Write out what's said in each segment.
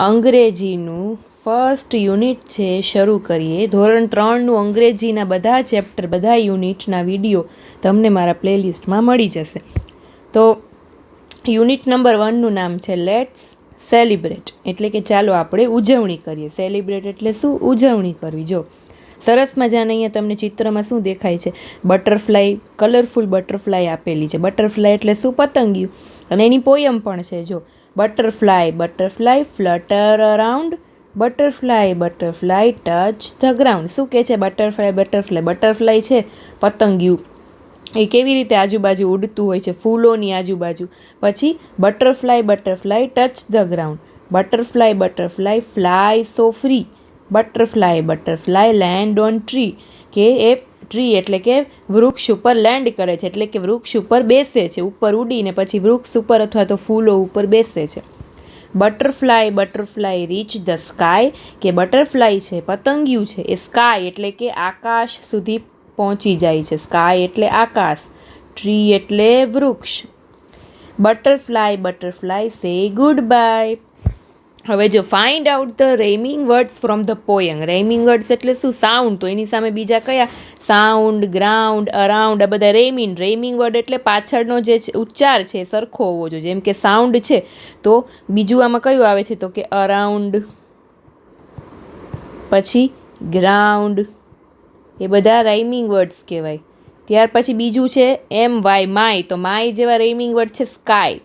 અંગ્રેજીનું first unit છે શરૂ કરીએ. ધોરણ 3નું અંગ્રેજીના બધા ચેપ્ટર, બધા યુનિટના વિડીયો તમને મારા પ્લેલિસ્ટમાં મળી જશે. તો યુનિટ નંબર 1નું નામ છે લેટ્સ સેલિબ્રેટ, એટલે કે ચાલો આપણે ઉજવણી કરીએ. સેલિબ્રેટ એટલે શું? ઉજવણી કરવી. જો સરસ મજાને અહીંયા તમને ચિત્રમાં શું દેખાય છે? બટરફ્લાય, કલરફુલ બટરફ્લાય આપેલી છે. બટરફ્લાય એટલે શું? પતંગિયું. અને એની પોયમ પણ છે. જો butterfly butterfly flutter around, butterfly butterfly touch the ground. શું કહે છે? બટરફ્લાય બટરફ્લાય, બટરફ્લાય છે પતંગિયું, એ કેવી રીતે આજુબાજુ ઉડતું હોય છે, ફૂલોની આજુબાજુ. પછી butterfly butterfly touch the ground, butterfly butterfly fly so free, butterfly butterfly land on tree, કે એ ટ્રી એટલે કે વૃક્ષ ઉપર લેન્ડ કરે છે, એટલે કે વૃક્ષ ઉપર બેસે છે, ઉપર ઉડીને પછી વૃક્ષ ઉપર અથવા તો ફૂલો ઉપર બેસે છે. Butterfly butterfly reach the sky, કે બટરફ્લાય છે પતંગિયું છે એ સ્કાય એટલે કે આકાશ સુધી પહોંચી જાય છે. સ્કાય એટલે આકાશ, ટ્રી એટલે વૃક્ષ. Butterfly butterfly say good bye. હવે જો find out the rhyming words from the poem. Rhyming words એટલે શું? સાઉન્ડ. તો એની સામે બીજા કયા? સાઉન્ડ, ગ્રાઉન્ડ, અરાઉન્ડ, આ બધા રેમિંગ. રેમિંગ વર્ડ એટલે પાછળનો જે ઉચ્ચાર છે એ સરખો હોવો જોઈએ. જેમ કે સાઉન્ડ છે તો બીજું આમાં કયું આવે છે? તો કે અરાઉન્ડ, પછી ગ્રાઉન્ડ, એ બધા રાઇમિંગ વર્ડ્સ કહેવાય. ત્યાર પછી બીજું છે એમ વાય, માય. તો માય જેવા રેમિંગ વર્ડ છે સ્કાય,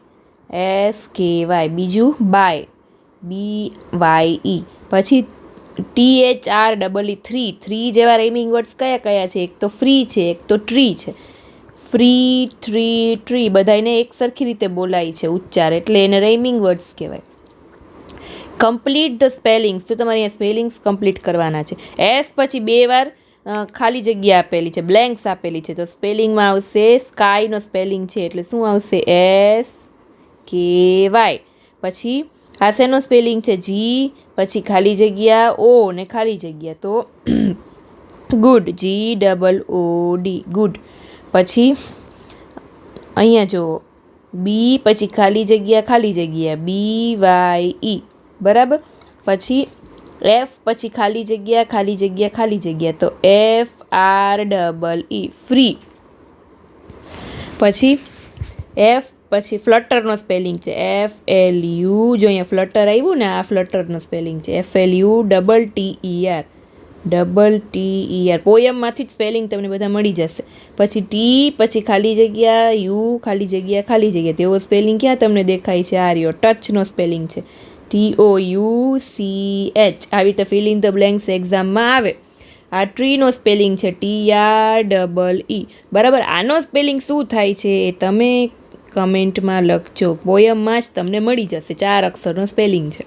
SKY. બીજું બાય, BYE. પછી THREE, થ્રી જેવા રેમિંગ વર્ડ્સ કયા કયા છે? એક તો ફ્રી છે, એક તો ટ્રી છે. ફ્રી, ટ્રી, ટ્રી બધાને એક સરખી રીતે બોલાય છે ઉચ્ચાર, એટલે એને રેમિંગ વર્ડ્સ કહેવાય. Complete the spellings. તો તમારે અહીંયા સ્પેલિંગ્સ કમ્પ્લીટ કરવાના છે. એસ પછી 2 વાર ખાલી જગ્યા આપેલી છે, બ્લેન્ક્સ આપેલી છે. તો સ્પેલિંગમાં આવશે, સ્કાયનો સ્પેલિંગ છે એટલે શું આવશે? SKY. પછી આ શેનો સ્પેલિંગ છે? જી પછી ખાલી જગ્યા ઓ ને ખાલી જગ્યા, તો ગુડ, GOOD, ગુડ. પછી અહીંયા જુઓ, બી પછી ખાલી જગ્યા BYE, બરાબર. પછી એફ પછી ખાલી જગ્યા, તો FREE, ફ્રી. પછી એફ પછી ફ્લટરનો સ્પેલિંગ છે FLU. જો અહીંયા ફ્લટર આવ્યું ને, આ ફ્લટરનો સ્પેલિંગ છે FLUTTER. પોયમમાંથી જ સ્પેલિંગ તમને બધા મળી જશે. પછી ટી પછી ખાલી જગ્યા યુ ખાલી જગ્યા, તેવો સ્પેલિંગ ક્યાં તમને દેખાય છે? આ રહ્યો, ટચનો સ્પેલિંગ છે TOUCH. આવી રીતે ફિલ ઇન ધ બ્લેન્ક્સ એક્ઝામમાં આવે. આ ટ્રીનો સ્પેલિંગ છે TREE, બરાબર. આનો સ્પેલિંગ શું થાય છે એ તમે કમેન્ટમાં લખજો. પોયમમાં જ તમને મળી જશે. 4 અક્ષરનો સ્પેલિંગ છે,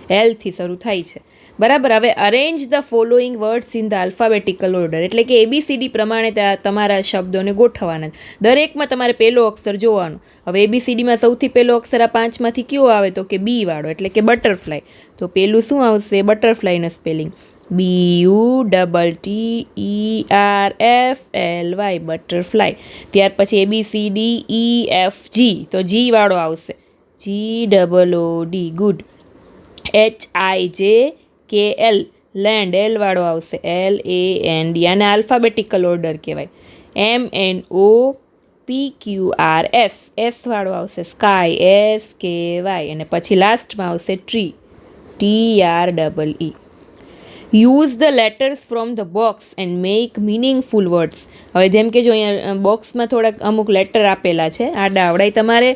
L થી શરૂ થાય છે, બરાબર. હવે arrange the following words in the alphabetical order, એટલે કે ABCD પ્રમાણે તમારા શબ્દોને ગોઠવવાના. દરેકમાં તમારે પહેલો અક્ષર જોવાનો. હવે ABCDમાં સૌથી પહેલો અક્ષર આ 5માંથી કયો આવે? તો કે બી વાળો, એટલે કે બટરફ્લાય. તો પહેલું શું આવશે? બટરફ્લાયનો સ્પેલિંગ BUTTERFLY, બટરફ્લાય. ત્યાર પછી ABCDEFG, તો જી વાળો આવશે GOOD, good. HIJKL, land, L વાળો આવશે LAND, આને આલ્ફાબેટિકલ ઓર્ડર કહેવાય. MNOPQRS, S વાળો આવશે સ્કાય SKY, અને પછી લાસ્ટમાં આવશે tree TREE. Use the letters from the box and make meaningful words. હવે જેમ કે જો અહીંયા બોક્સમાં થોડાક અમુક લેટર આપેલા છે આડા આવડાય, તમારે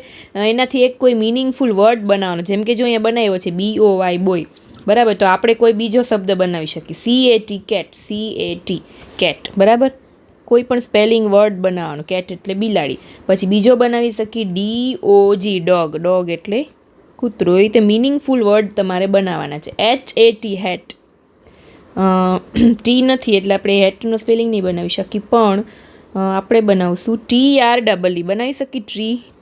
એનાથી એક કોઈ મિનિંગફુલ વર્ડ બનાવવાનો. જેમ કે જો અહીંયા બનાવ્યો છે BOY, બોય, બરાબર. તો આપણે કોઈ બીજો શબ્દ બનાવી શકીએ, CAT, કેટ, બરાબર. કોઈ પણ સ્પેલિંગ વર્ડ બનાવવાનો. કેટ એટલે બિલાડી. પછી બીજો બનાવી શકીએ DOG, ડોગ એટલે કૂતરો. એ રીતે મિનિંગફુલ વર્ડ તમારે બનાવવાના છે. HAT, hat. ટી નથી એટલે આપણે હેટનો સ્પેલિંગ નહીં બનાવી શકીએ, પણ આપણે બનાવશું TREE, બનાવી શકીએ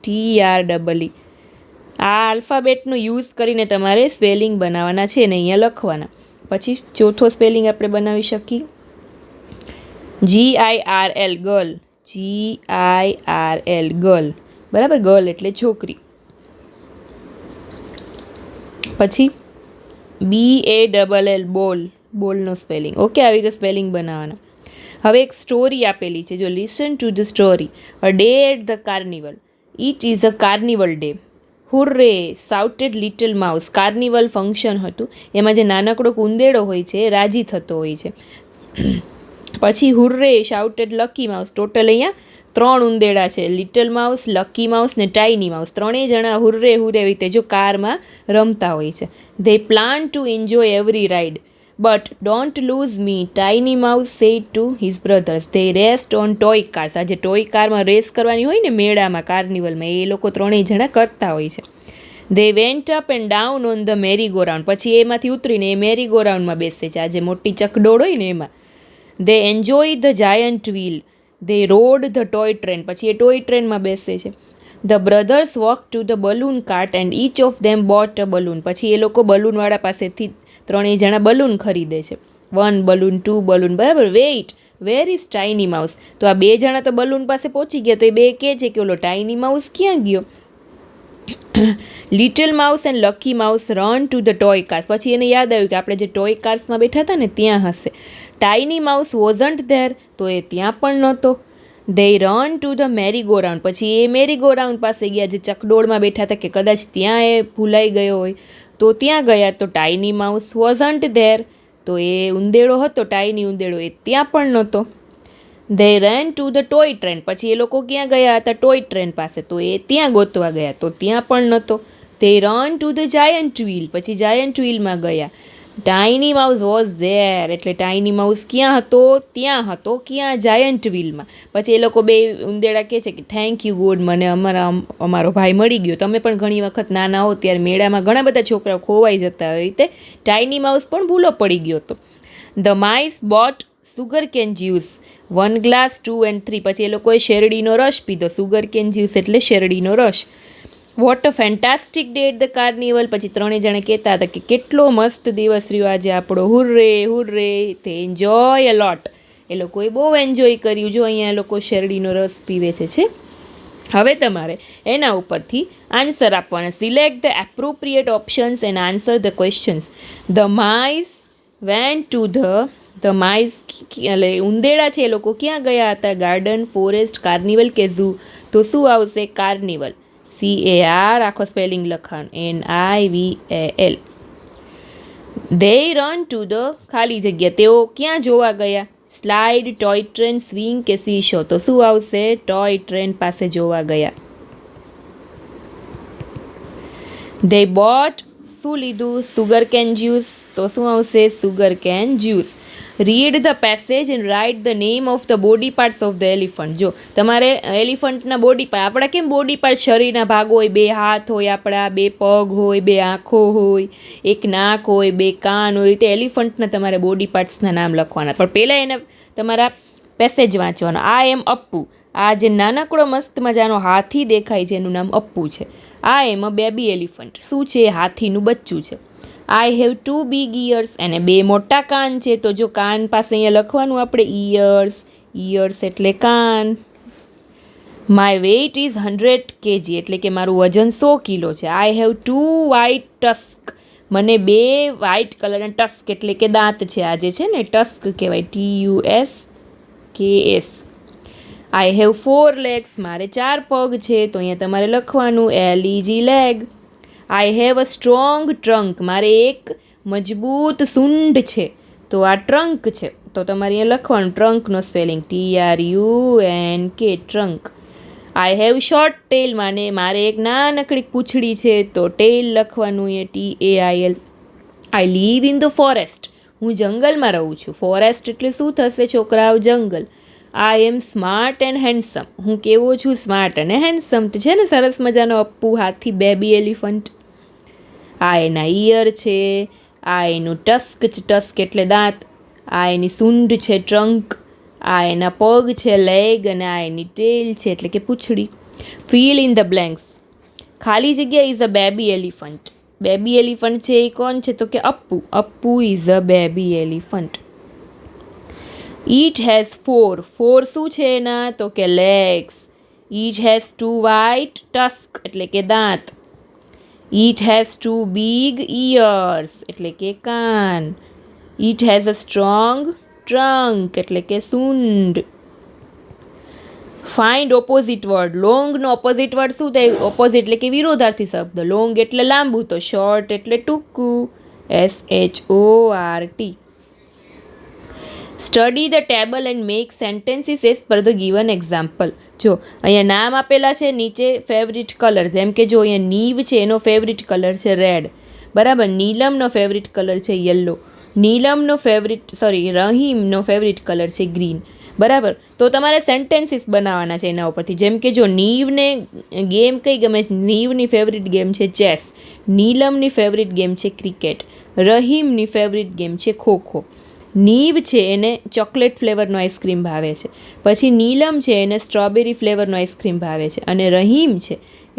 TREE. આ આલ્ફાબેટનો યુઝ કરીને તમારે સ્પેલિંગ બનાવવાના છે ને અહીંયા લખવાના. પછી ચોથો સ્પેલિંગ આપણે બનાવી શકીએ GIRL, ગર્લ, GIRL, ગર્લ, બરાબર. ગર્લ એટલે છોકરી. પછી BALL બોલ, બોલનો સ્પેલિંગ. ઓકે, આવી રીતે સ્પેલિંગ બનાવવાના. હવે એક સ્ટોરી આપેલી છે, જો listen to the story. A day at the carnival. It is a carnival day. Hurray shouted little mouse. Carnival function હતું, એમાં જે નાનકડો ઉંદેડો હોય છે એ રાજી થતો હોય છે. પછી હુર્રે શાઉટેડ લકી માઉસ. ટોટલ અહીંયા 3 ઉંદેડા છે, લિટલ માઉસ, લકી માઉસ ને ટાઇની માઉસ. ત્રણેય જણા હુર્રે હુર્રે રીતે જો કારમાં રમતા હોય છે. They plan to enjoy every ride but don't lose me, tiny mouse said to his brothers. They rest on toy cars. આજે ટોય કારમાં રેસ કરવાની હોય ને મેળામાં, કાર્નિવલમાં, એ લોકો ત્રણેય જણા કરતા હોય છે. They went up and down on the merry go round. પછી એમાંથી ઉતરીને એ મેરી ગો રાઉન્ડમાં બેસે છે, આજે મોટી ચકડોળ હોય ને એમાં. They enjoy the giant wheel. They road the toy train. પછી એ ટોય ટ્રેનમાં બેસે છે. The brothers walk to the balloon cart and inch of them bought a balloon. પછી એ લોકો બલૂનવાળા પાસેથી ત્રણેય જણા બલૂન ખરીદે છે. 1 બલૂન, 2 બલૂન, બરાબર. Wait, where is tiny mouse. તો આ 2 જણા તો બલૂન પાસે પહોંચી ગયા, તો એ 2 કહે છે કે ઓલો ટાઇની માઉસ ક્યાં ગયો. Little mouse and lucky mouse run to the toy cars. પછી એને યાદ આવ્યું કે આપણે જે ટોય કાર્સમાં બેઠા હતા ને ત્યાં હશે. Tiny mouse wasn't there. તો એ ત્યાં પણ નહોતો. They ran to the merry go round. પછી એ મેરી ગો રાઉન્ડ પાસે ગયા, જે ચકડોળમાં બેઠા હતા, કે કદાચ ત્યાં એ ભૂલાઈ ગયો હોય તો ત્યાં ગયા. તો ટાઇની માઉસ વોઝન્ટ ધેર. તો એ ઉંદેડો હતો, ટાઇની ઉંદેડો, એ ત્યાં પણ નહોતો. They ran to the toy train. પછી એ લોકો ક્યાં ગયા હતા? ટોય ટ્રેન પાસે. તો એ ત્યાં ગોતવા ગયા, તો ત્યાં પણ નહોતો. They ran to the giant wheel. પછી જાયન્ટ વ્હીલમાં ગયા. Tiny mouse was there. એટલે ટાઇની માઉસ ક્યાં હતો? ત્યાં હતો. ક્યાં? જાયન્ટ વ્હીલમાં. પછી એ લોકો 2 ઉંદેડા કહે છે કે થેન્ક યુ ગોડ, મને અમારો ભાઈ મળી ગયો. તમે પણ ઘણી વખત નાના હો ત્યારે મેળામાં ઘણા બધા છોકરાઓ ખોવાઈ જતા હોય, રીતે ટાઇની માઉસ પણ ભૂલો પડી ગયો હતો. The mice boat sugar can juice 1 glass 2 and 3. પછી એ લોકોએ શેરડીનો રસ પીધો. સુગર કેન જ્યુસ એટલે શેરડીનો રસ. What a fantastic day at the carnival. પછી 3 જણે કહેતા હતા કે કેટલો મસ્ત દિવસ રહ્યો આજે આપણો. હુર્રે હુર્રે. તે એન્જોય અ લોટ. એ લોકોએ બહુ એન્જોય કર્યું. જો અહીંયા એ લોકો શેરડીનો રસ પીવે છે. હવે તમારે એના ઉપરથી આન્સર આપવાના. Select the appropriate options and answer the questions. The mice went to the mice. એટલે ઉંદેડા છે એ લોકો ક્યાં ગયા હતા? ગાર્ડન, ફોરેસ્ટ, કાર્નિવલ કે ઝૂ. તો શું આવશે? કાર્નિવલ. CAR આખો સ્પેલિંગ લખવાનું, NIVAL. They ran to the ખાલી જગ્યા. તેઓ ક્યાં જોવા ગયા? સ્લાઇડ, ટોય ટ્રેન, સ્વિંગ કે સી શો. તો શું આવશે? ટોય ટ્રેન પાસે જોવા ગયા. They boat. શું લીધું? Sugar can juice. તો શું આવશે? Sugar can juice. Read the passage and write the name of the body parts of the elephant. જો તમારે એલિફન્ટના બોડી પાર્ટ, આપણા કેમ બોડી પાર્ટ શરીરના ભાગ હોય, 2 હાથ હોય આપણા, 2 પગ હોય, 2 આંખો હોય, 1 નાક હોય, 2 કાન હોય, તે એલિફન્ટના તમારે બોડી પાર્ટ્સના નામ લખવાના. પણ પહેલાં એને તમારા પેસેજ વાંચવાનો. આ એમ અપ્પુ. આ જે નાનકડો મસ્ત મજાનો હાથી દેખાય છે એનું નામ અપ્પુ છે. આ એમ બેબી એલિફન્ટ. શું છે? હાથીનું બચ્ચું છે. I have 2 big ears. એને 2 મોટા કાન છે. તો જો કાન પાસે અહીંયા લખવાનું આપણે ઇયર્સ. ઇયર્સ એટલે કાન. My weight is 100 kg. એટલે કે મારું વજન 100 કિલો છે. I have 2 white tusk. મને 2 વ્હાઇટ કલરના ટસ્ક એટલે કે દાંત છે. આ જે છે ને ટસ્ક કહેવાય, TUSKS. I have 4 legs. મારે 4 પગ છે. તો અહીંયા તમારે લખવાનું LEG leg. I have a strong trunk. મારે એક મજબૂત સૂંઢ છે. તો આ ટ્રંક છે. તો તમારે અહીંયા લખવાનું ટ્રંકનો spelling TRUNK, trunk. I have short tail. મારે એક નાનકડી પૂંછડી છે. તો ટેલ લખવાનું અહીંયા TAIL. I live in the forest. હું જંગલમાં રહું છું. ફોરેસ્ટ એટલે શું થશે છોકરાઓ? જંગલ. આઈ એમ સ્માર્ટ એન્ડ હેન્ડસમ. હું કેવો છું? સ્માર્ટ અને હેન્ડસમ. તો છે ને સરસ મજાનો અપ્પુ હાથી, બેબી એલિફન્ટ. આ એના ઈયર છે. આ એનું ટસ્ક છે. ટસ્ક એટલે દાંત. આ એની સૂંઢ છે, ટ્રંક. આ એના પગ છે, લેગ. અને આ એની ટેલ છે એટલે કે પૂંછડી. Fill in the blanks. ખાલી જગ્યા is a baby elephant. Baby elephant છે એ કોણ છે? તો કે Appu. Appu is a baby elephant. It has 4. 4 શું છે એના? તો કે legs. Each has 2 white tusk એટલે કે દાંત. ઇટ હેઝ 2 big ears એટલે કે કાન. It has a strong trunk એટલે કે સૂંઢ. Find opposite word. લોંગનો ઓપોઝિટ વર્ડ શું થાય? ઓપોઝિટ એટલે કે વિરોધાર્થી શબ્દ. લોંગ એટલે લાંબુ, તો શોર્ટ એટલે ટૂંકું. SHORT. Study the table and make sentences as per the given example. જો અહીંયા નામ આપેલા છે, નીચે ફેવરિટ કલર, જેમ કે જો અહીંયા નીવ છે એનો ફેવરિટ કલર છે રેડ, બરાબર. નીલમનો ફેવરિટ કલર છે યલો. રહીમનો ફેવરિટ કલર છે ગ્રીન, બરાબર. તો તમારે સેન્ટેન્સીસ બનાવવાના છે એના ઉપરથી. જેમ કે જો નીવને ગેમ કઈ ગમે છે? નીવની ફેવરિટ ગેમ છે ચેસ. નીલમની ફેવરિટ ગેમ છે ક્રિકેટ. રહીમની ફેવરિટ ગેમ છે ખોખો. નીવ છે એને ચોકલેટ ફ્લેવરનો આઈસ્ક્રીમ ભાવે છે. પછી નીલમ છે એને સ્ટ્રોબેરી ફ્લેવરનો આઈસ્ક્રીમ ભાવે છે. અને રહીમ છે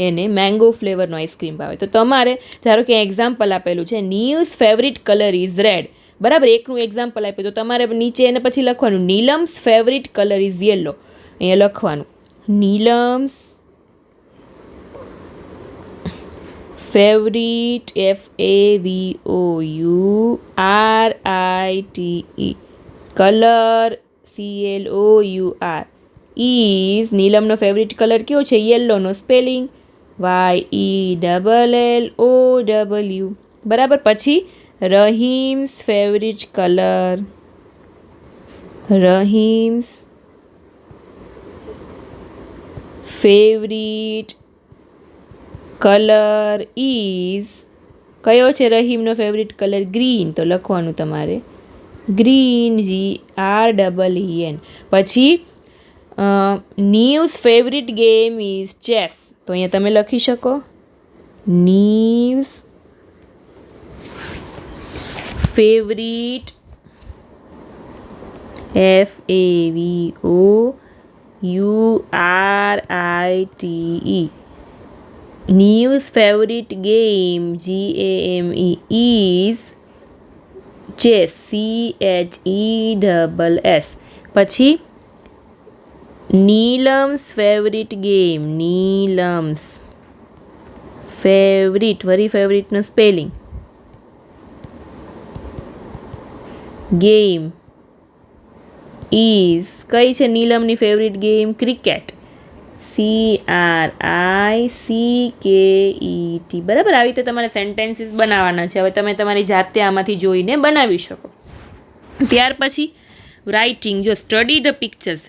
એને મેંગો ફ્લેવરનો આઈસ્ક્રીમ ભાવે. તો તમારે ધારો કે એક્ઝામ્પલ આપેલું છે નીવ્સ ફેવરિટ કલર ઇઝ રેડ, બરાબર. એકનું એક્ઝામ્પલ આપ્યું તો તમારે નીચે એને પછી લખવાનું Neelam's favourite colour is yellow. અહીંયા લખવાનું Neelam's favourite FAVOURITE colour CLOUR is. નીલમનો ફેવરિટ કલર કયો છે? યલોનો સ્પેલિંગ YELLOW, બરાબર. પછી Rahim's favourite colour, Rahim's favourite colour is. કયો છે રહીમનો ફેવરિટ કલર? ગ્રીન. તો લખવાનું તમારે ગ્રીન, GREEN. પછી Neev's favourite game is chess. તો અહીંયા તમે લખી શકો Neev's favourite FAVOURITE Neev's favourite game GAME is chess CHESS. પછી Neelam's favourite game, Neelam's favourite, વરી ફેવરિટનો સ્પેલિંગ ગેમ ઇઝ. કઈ છે નીલમની ફેવરિટ ગેમ? ક્રિકેટ. CRICKET, બરાબર. આવી રીતે તમારે સેન્ટેન્સીસ બનાવવાના છે. હવે તમે તમારી જાતે આમાંથી જોઈને બનાવી શકો. ત્યાર પછી રાઇટિંગ. જો study the pictures.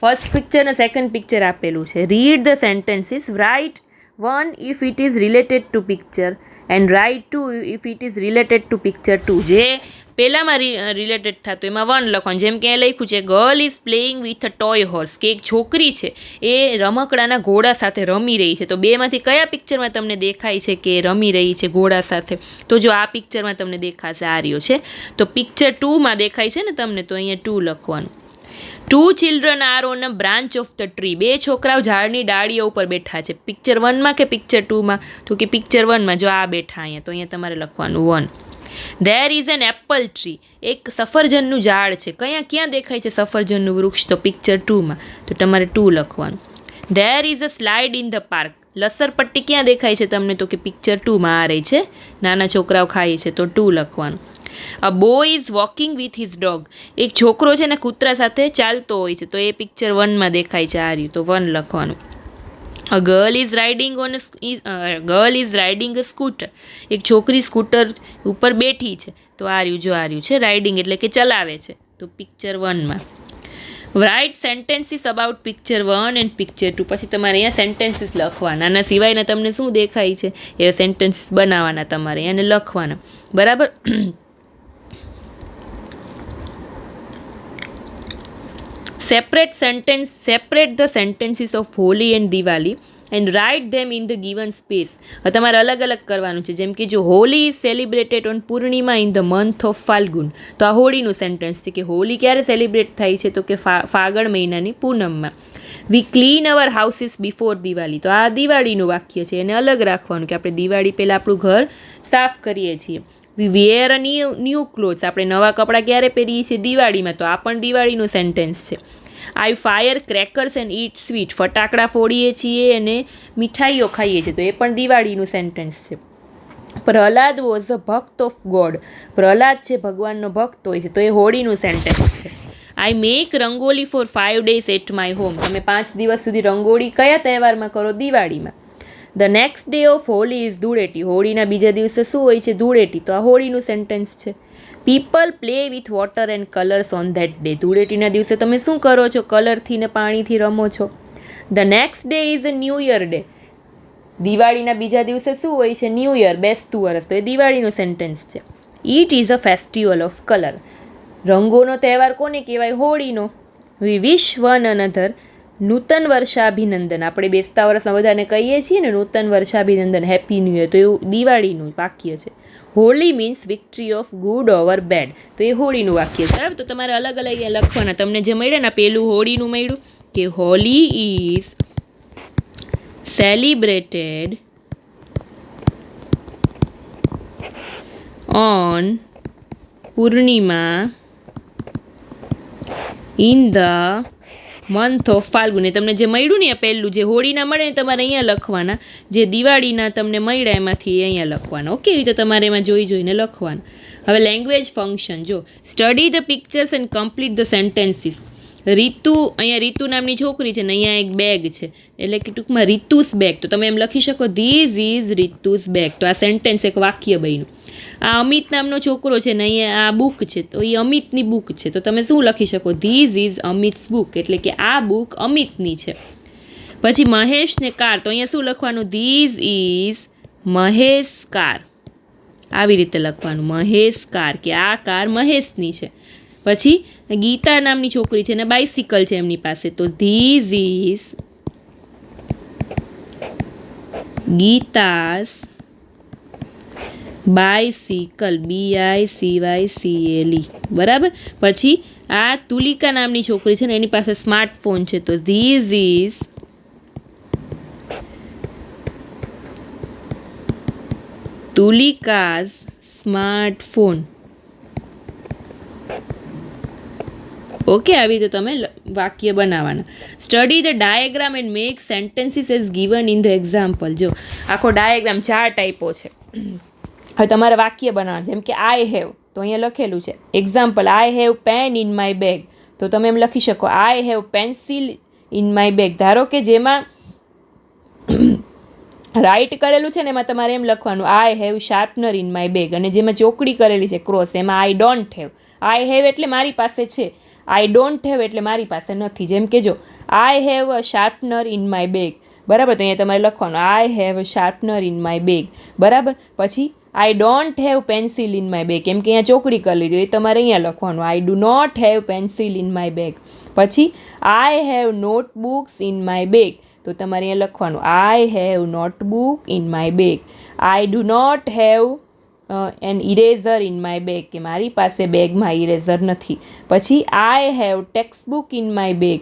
First picture અને સેકન્ડ પિક્ચર આપેલું છે. Read the sentences. Write 1 if it is related to picture and write 2 if it is related to picture 2. જે પહેલાંમાં રિલેટેડ થતું એમાં 1 લખવાનું. જેમ કે એ લખ્યું છે girl is playing with a toy horse, કે એક છોકરી છે એ રમકડાના ઘોડા સાથે રમી રહી છે. તો બેમાંથી કયા પિક્ચરમાં તમને દેખાય છે કે રમી રહી છે ઘોડા સાથે? તો જો આ પિક્ચરમાં તમને દેખાશે, આ રહ્યો છે. તો પિક્ચર 2માં દેખાય છે ને તમને, તો અહીંયા 2 લખવાનું. 2 children are on a branch of the tree. 2 છોકરાઓ ઝાડની ડાળીઓ ઉપર બેઠા છે. પિક્ચર 1માં કે પિક્ચર 2માં? તો કે પિક્ચર 1માં. જો આ બેઠા અહીંયા, તો અહીંયા તમારે લખવાનું 1. There is an apple tree. એક સફરજનનું ઝાડ છે. ક્યાં દેખાય છે સફરજનનું વૃક્ષ? તો પિક્ચર 2માં. તો તમારે 2 લખવાનું. There is a slide in the park. લસરપટ્ટી ક્યાં દેખાય છે તમને? તો કે પિક્ચર 2માં આ રહી છે. નાના છોકરાઓ ખાય છે, તો 2 લખવાનું. A boy is walking with his dog. એક છોકરો છે ને કૂતરા સાથે ચાલતો હોય છે, તો એ પિક્ચર 1માં દેખાય છે, આ રહ્યું. તો 1 લખવાનું. A girl is riding a scooter. એક છોકરી સ્કૂટર ઉપર બેઠી છે, તો આ રહ્યું છે રાઇડિંગ એટલે કે ચલાવે છે, તો પિક્ચર 1માં. Write sentences about picture 1 and picture 2. પછી તમારે અહીંયા સેન્ટેન્સીસ લખવાના. આના સિવાયના તમને શું દેખાય છે એ સેન્ટેન્સીસ બનાવવાના તમારે અને લખવાના, બરાબર. Separate the sentences of Holi and Diwali and write them in the given space. તમારે અલગ અલગ કરવાનું છે. જેમ કે જો Holi is celebrated on Purnima in the month of Falgun, તો આ હોળીનું સેન્ટેન્સ છે કે હોલી ક્યારે સેલિબ્રેટ થાય છે? તો કે ફાગણ મહિનાની પૂનમમાં. We clean our houses before Diwali, તો આ દિવાળીનું વાક્ય છે, એને અલગ રાખવાનું કે આપણે દિવાળી પહેલાં આપણું ઘર સાફ કરીએ છીએ. વી વેર અ ન્યૂ ક્લોથ્સ, આપણે નવા કપડાં ક્યારે પહેરીએ છીએ? દિવાળીમાં, તો આ પણ દિવાળીનું સેન્ટેન્સ છે. I fire crackers and eat sweet, ફટાકડા ફોડીએ છીએ અને મીઠાઈઓ ખાઈએ છીએ, તો એ પણ દિવાળીનું સેન્ટેન્સ છે. પ્રહલાદ વોઝ અ ભક્ત ઓફ ગોડ. પ્રહલાદ છે ભગવાનનો ભક્ત હોય છે, તો એ હોળીનું સેન્ટેન્સ છે. I make rangoli for 5 days at my home. તમે 5 દિવસ સુધી રંગોળી કયા તહેવારમાં કરો? દિવાળીમાં. The next day of Holi is Dhuleti. હોળીના બીજા દિવસે શું હોય છે? ધૂળેટી. તો આ હોળીનું સેન્ટેન્સ છે. People play with water and colours on that day. ધૂળેટીના દિવસે તમે શું કરો છો? કલરથી ને પાણીથી રમો છો. The next day is a new year day. દિવાળીના બીજા દિવસે શું હોય છે? ન્યૂ યર, બેસતું વર્ષ. તો એ દિવાળીનું સેન્ટેન્સ છે. It is a festival of colour. રંગોનો તહેવાર કોને કહેવાય? હોળીનો. વી વિશ વન અનધર નૂતન વર્ષાભિનંદન. આપણે બેસતા વર્ષમાં બધાને કહીએ છીએ ને નૂતન વર્ષાભિનંદન, હેપી ન્યૂ યર. તો એવું દિવાળીનું વાક્ય છે. Holi means victory of good over bad. તો એ હોળીનું વાક્ય છે. બરાબર. તો તમારે અલગ અલગ લખવાના. તમને જે મળ્યા ને પહેલું હોળીનું મળ્યું કે Holi is celebrated on Purnima in the month of Falgun. તમને જે મળ્યું ને પહેલું જે હોળીના મળે ને તમારે અહીંયા લખવાના, જે દિવાળીના તમને મળ્યા એમાંથી અહીંયા લખવાના. ઓકે, એ તો તમારે એમાં જોઈને લખવાના. હવે લેંગ્વેજ ફંક્શન જો, study the pictures and complete the sentences. Ritu, અહીંયા રીતુ નામની છોકરી છે ને અહીંયા એક બેગ છે, એટલે કે ટૂંકમાં રીતુસ બેગ. તો તમે એમ લખી શકો ધીઝ ઇઝ રીતુસ બેગ. તો આ સેન્ટેન્સ એક વાક્ય બન્યું. આ અમિત નામનો છોકરો છે ને અહીંયા આ બુક છે, તો એ અમિતની બુક છે. તો તમે શું લખી શકો? ધીઝ ઇઝ અમિત્સ બુક, એટલે કે આ બુક અમિતની છે. પછી મહેશ ને કાર, તો અહીંયા શું લખવાનું? This is Mahesh car. આવી રીતે લખવાનું, મહેશ કાર, કે આ કાર મહેશની છે. પછી ગીતા નામની છોકરી છે ને બાઇસિકલ છે એમની પાસે, તો this is Gita's bicycle, BICYCLE. બરાબર. પછી આ તુલિકા નામની છોકરી છે ને એની પાસે સ્માર્ટફોન છે, તો ધીઝ ઇઝ તુલિકાઝ સ્માર્ટફોન. ઓકે, આવી રીતે તમે વાક્ય બનાવવાના. Study the diagram and make sentences as given in the example. જો આખો ડાયાગ્રામ 4 ટાઈપો છે. હવે તમારે વાક્ય બનાવવાનું. જેમ કે આઈ હેવ, તો અહીંયા લખેલું છે example, I have pen in my bag. તો તમે એમ લખી શકો I have pencil in my bag. ધારો કે જેમાં રાઇટ કરેલું છે ને એમાં તમારે એમ લખવાનું I have sharpener in my bag, અને જેમાં ચોકડી કરેલી છે ક્રોસ એમાં I don't have. I have એટલે મારી પાસે છે, આઈ ડોન્ટ હેવ એટલે મારી પાસે નથી. જેમ કે જો આઈ have a sharpener in my bag. બરાબર. તો અહીંયા તમારે લખવાનું I have a sharpener in my bag. બરાબર. પછી I don't have pencil in my bag, કેમ કે અહીંયા ચોકડી કરી લીધી, એ તમારે અહીંયા લખવાનું I do not have pencil in my bag. પછી I have notebooks in my bag. તો તમારે અહીંયા લખવાનું I have notebook in my bag. I do not have an eraser in my bag, કે મારી પાસે બેગમાં ઇરેઝર નથી. પછી I have textbook in my bag.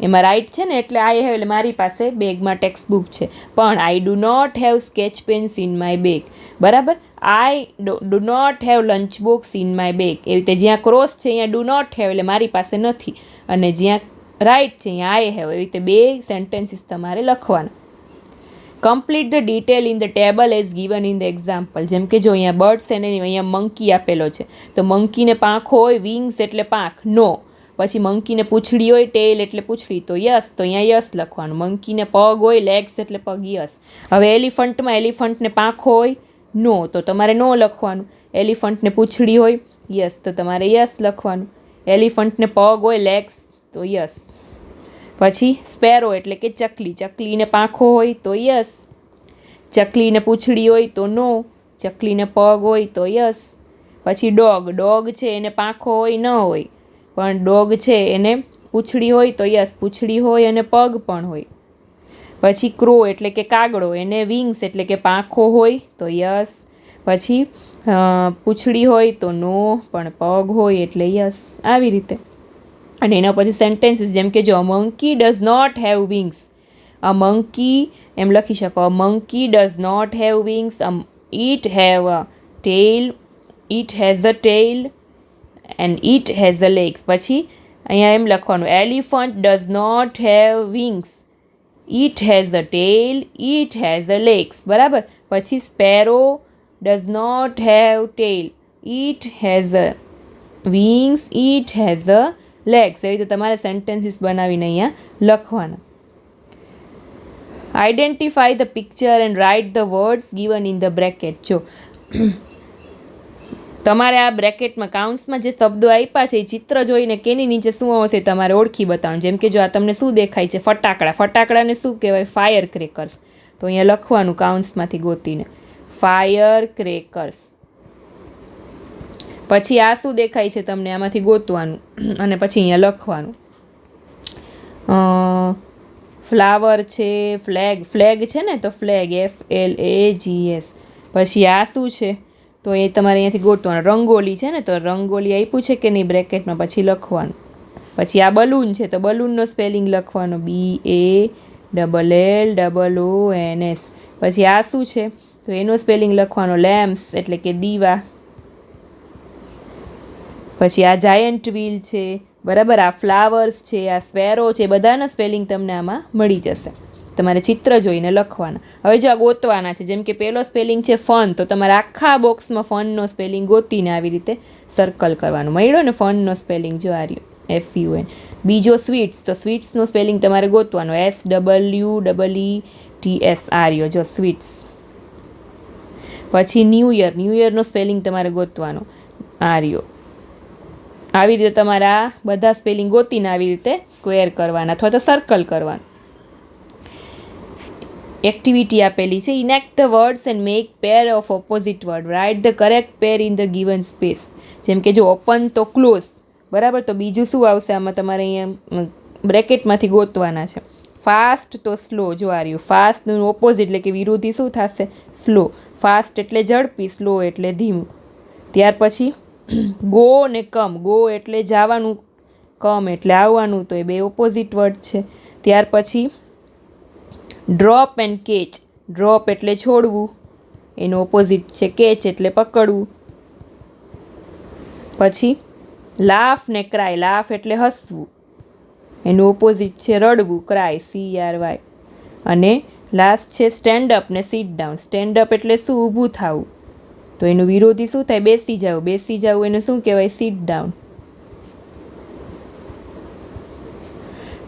એમાં રાઇટ છે ને એટલે આઈ હેવ એટલે મારી પાસે બેગમાં ટેક્સ્ટબુક છે. પણ I do not have sketch pens in my bag. બરાબર. I do not have lunch box in my bag. એવી રીતે જ્યાં ક્રોસ છે અહીંયા ડુ નોટ હેવ એટલે મારી પાસે નથી, અને જ્યાં રાઇટ છે અહીંયા આઈ હેવ. એવી રીતે 2 સેન્ટેન્સીસ તમારે લખવાના. Complete the detail in the table as given in the example. જેમ કે જો અહીંયા બર્ડ્સ એને અહીંયા મંકી આપેલો છે, તો મંકીને પાંખ હોય, વિંગ્સ એટલે પાંખ, નો. પછી મંકીને પૂંછડી હોય, ટેલ એટલે પૂંછડી, તો યસ. તો અહીંયા યસ લખવાનું. મંકીને પગ હોય, લેગ્સ એટલે પગ, યસ. હવે એલિફન્ટમાં એલિફન્ટને પાંખ હોય, નો. તો તમારે નો લખવાનું. એલિફન્ટને પૂંછડી હોય, યસ. તો તમારે યસ લખવાનું. એલિફન્ટને પગ હોય, લેગ્સ, તો યસ. પછી સ્પેરો એટલે કે ચકલી, ચકલીને પાંખો હોય તો યસ. ચકલીને પૂંછડી હોય તો નો. ચકલીને પગ હોય તો યસ. પછી ડોગ, ડોગ છે એને પાંખો હોય ન હોય, પણ ડોગ છે એને પૂંછડી હોય તો યસ. પૂંછડી હોય અને પગ પણ હોય. પછી ક્રો એટલે કે કાગડો, એને વિંગ્સ એટલે કે પાંખો હોય તો યસ. પછી પૂંછડી હોય તો નો, પણ પગ હોય એટલે યસ. આવી રીતે. અને એના પછી સેન્ટેન્સીસ, જેમ કે જો monkey does not have wings. A monkey એમ લખી શકો, a monkey does not have wings. It have a tail, it has a tail and it has a legs. પછી અહીંયા એમ લખવાનું elephant does not have wings. It has a tail, it has a legs. બરાબર. પછી sparrow does not have tail. It has a wings. It has a legs. એવી રીતે તમારે sentences બનાવીને અહીંયા લખવાના. Identify the picture and write the words given in the bracket. જો તમારે આ બ્રેકેટમાં કાઉન્ટ્સમાં જે શબ્દો આપ્યા છે એ ચિત્ર જોઈને કેની નીચે શું હશે તમારે ઓળખી બતાવવાનું. જેમ કે જો આ તમને શું દેખાય છે? ફટાકડા. ફટાકડાને શું કહેવાય? Fire crackers. તો અહીંયા લખવાનું કાઉન્ટ્સમાંથી ગોતીને ફાયર ક્રેકર્સ. પછી આ શું દેખાય છે તમને? આમાંથી ગોતવાનું અને પછી અહીંયા લખવાનું. ફ્લાવર છે, ફ્લેગ. ફ્લેગ છે ને, તો ફ્લેગ FLAGS. પછી આ શું છે? તો એ તમારે અહીંયાથી ગોતવાનું. રંગોલી છે ને, તો રંગોલી આપ્યું છે કે નહીં બ્રેકેટમાં, પછી લખવાનું. પછી આ બલૂન છે, તો બલૂનનો સ્પેલિંગ લખવાનો BALLLOONS. પછી આ શું છે? તો એનો સ્પેલિંગ લખવાનો લેમ્પ્સ, એટલે કે દીવા. પછી આ જાયન્ટ વ્હીલ છે, બરાબર. આ ફ્લાવર્સ છે, આ સ્પેરો છે, બધાના સ્પેલિંગ તમને આમાં મળી જશે. તમારે ચિત્ર જોઈને લખવાના. હવે જો આ ગોતવાના છે, જેમ કે પહેલો સ્પેલિંગ છે ફન, તો તમારે આખા બોક્સમાં ફનનો સ્પેલિંગ ગોતીને આવી રીતે સર્કલ કરવાનું. મળ્યો ને ફનનો સ્પેલિંગ? જો આ રહ્યો FUN. બીજો સ્વીટ્સ, તો સ્વીટ્સનો સ્પેલિંગ તમારે ગોતવાનો SWEETS. આ રહ્યો જો સ્વીટ્સ. પછી ન્યૂ યર. ન્યૂ યરનો સ્પેલિંગ તમારે ગોતવાનો. આ રહ્યો. આવી રીતે તમારે આ બધા સ્પેલિંગ ગોતીને આવી રીતે સ્ક્વેર કરવાના અથવા તો સર્કલ કરવાનું. એક્ટિવિટી આપેલી છે. Enact the words and make pair of opposite word. Write the correct pair in the given space. જેમ કે જો ઓપન તો ક્લોઝ, બરાબર. તો બીજું શું આવશે આમાં? તમારે અહીંયા બ્રેકેટમાંથી ગોતવાના છે. ફાસ્ટ તો સ્લો. જો આ રહ્યું ફાસ્ટનું ઓપોઝિટ એટલે કે વિરોધી શું થશે? સ્લો. ફાસ્ટ એટલે ઝડપી, સ્લો એટલે ધીમું. ત્યાર પછી ગો ને કમ. ગો એટલે જવાનું, કમ એટલે આવવાનું, તો એ બે ઓપોઝિટ વર્ડ છે. ત્યાર પછી ડ્રોપ એન્ડ કેચ. ડ્રોપ એટલે છોડવું, એનું ઓપોઝિટ છે કેચ એટલે પકડવું. પછી લાફ ને ક્રાય. લાફ એટલે હસવું, એનું ઓપોઝિટ છે રડવું, ક્રાય CRY. અને લાસ્ટ છે સ્ટેન્ડ અપ ને સીટ ડાઉન. સ્ટેન્ડ અપ એટલે શું? ઊભું થવું, તો એનું વિરોધી શું થાય? બેસી જવું. બેસી જવું એને શું કહેવાય? Sit down.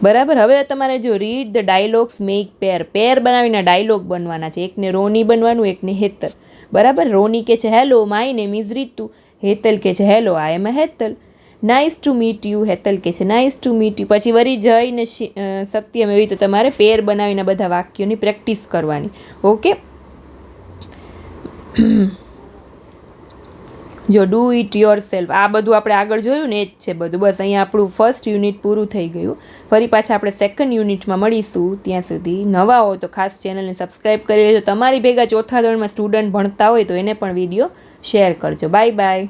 બરાબર. હવે તમારે જો રીડ ધ ડાયલોગ્સ, મેક પેર. પેર બનાવીને ડાયલોગ બનવાના છે. એકને રોની બનવાનું, એકને હેતલ. બરાબર. રોની કે છે hello, my name is Ritu. Hetal કે છે hello, I am Hetal. Nice to meet you. Hetal કે છે નાઇસ ટુ મીટ યુ. પછી વળી જઈને સત્યમ. એવી રીતે તમારે પેર બનાવીને બધા વાક્યોની પ્રેક્ટિસ કરવાની. ઓકે. જો ડુ ઇટ યોર સેલ્ફ, આ બધું આપણે આગળ જોયું ને એ જ છે બધું. બસ અહીંયા આપણું ફર્સ્ટ યુનિટ પૂરું થઈ ગયું. ફરી પાછા આપણે સેકન્ડ યુનિટમાં મળીશું. ત્યાં સુધી નવા હોય તો ખાસ ચેનલને સબસ્ક્રાઈબ કરી લેજો. તમારી ભેગા ચોથા ધોરણમાં સ્ટુડન્ટ ભણતા હોય તો એને પણ વિડીયો શેર કરજો. Bye bye.